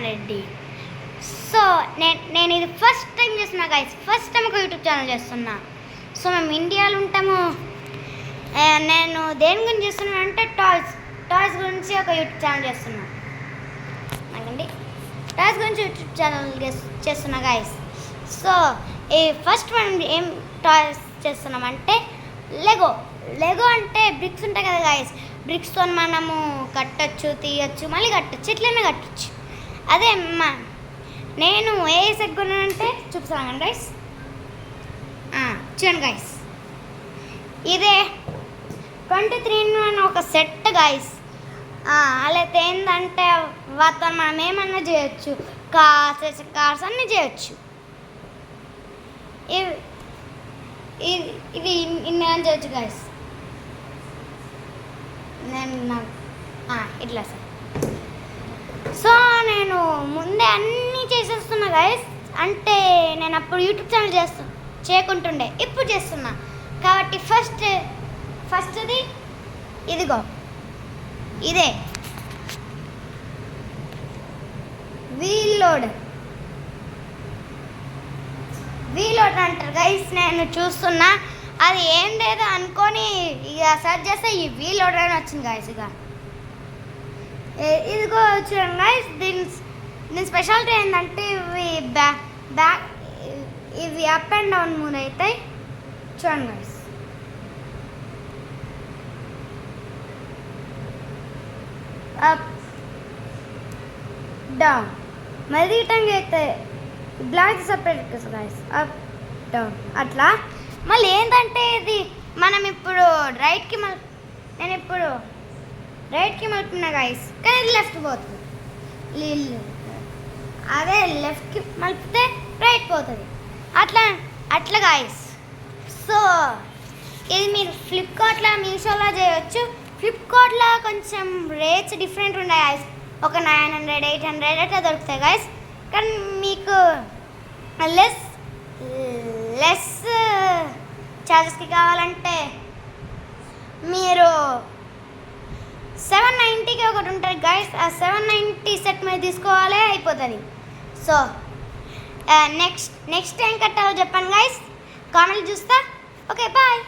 Reddy. So నేను ఇది first time చేస్తున్నా గైస్, ఫస్ట్ టైం ఒక యూట్యూబ్ ఛానల్ చేస్తున్నా. సో మేము ఇండియాలో ఉంటాము. నేను దేని గురించి చేస్తున్నా అంటే టాయ్స్ గురించి ఒక యూట్యూబ్ ఛానల్ చేస్తున్నా. నాకండి టాయ్స్ గురించి యూట్యూబ్ ఛానల్ చేస్తున్నా గైస్. సో ఈ ఫస్ట్ మనం ఏం టాయ్స్ చేస్తున్నామంటే లెగో అంటే బ్రిక్స్ ఉంటాయి కదా గైస్, బ్రిక్స్తో మనము కట్టచ్చు, తీయచ్చు, మళ్ళీ కట్టచ్చు, ఇట్లనే కట్టచ్చు. అదే నేను ఏ సెట్ కొన్నానంటే చూపిస్తాను గైస్. చూడండి గైస్, ఇదే 23 ఒక సెట్ గైస్. అలా ఏంటంటే వాటితో మనం ఏమన్నా చేయొచ్చు, కార్స్ అన్నీ చేయొచ్చు. ఇవి ఇన్ని అని చేయొచ్చు గైస్. నేను ఇట్లా సార్. సో నేను ముందే అన్నీ చేసేస్తున్నా గైస్. అంటే నేను అప్పుడు యూట్యూబ్ ఛానల్ చేయకుంటుండే, ఇప్పుడు చేస్తున్నా కాబట్టి ఫస్ట్ది ఇదిగో, ఇదే వీల్ లోడ్ అంటారు గైస్. నేను చూస్తున్నా అది ఏం లేదో అనుకొని ఇక సెర్చ్ చేస్తే ఈ వీల్ లోడ్ అని వచ్చింది గైస్. ఇక ఇదిగో చూడండి గైస్, దీని స్పెషాలిటీ ఏంటంటే ఇవి అప్ అండ్ డౌన్ మూవ్ అవుతాయి. చూడండి గైస్, అప్ డౌన్, మళ్ళీ రిటర్న్ అయితే బ్లాక్ సపరేట్ కదా గైస్, అప్ డౌన్ అట్లా. మళ్ళీ ఏంటంటే ఇది మనం ఇప్పుడు నేను ఇప్పుడు రైట్కి మలుపుతున్నా గైస్, కానీ ఇది లెఫ్ట్ పోతుంది. అదే లెఫ్ట్కి మలిపితే రైట్ పోతుంది, అట్లా గైస్. సో ఇది మీరు ఫ్లిప్కార్ట్లో, మీషోలో చేయొచ్చు. ఫ్లిప్కార్ట్లో కొంచెం రేట్స్ డిఫరెంట్ ఉన్నాయి గైస్, ఒక 900 800 అట్లా దొరుకుతాయి గైస్. కానీ మీకు లెస్ ఛార్జెస్కి కావాలంటే మీరు 790కి ఒకటి ఉంటుంది గైస్. ఆ 790 సెట్ మీద తీసుకోవాలి, అయిపోతుంది. సో నెక్స్ట్ ఏం కట్టాలో చెప్పండి గైస్, కామెంట్ చూస్తా. Okay bye.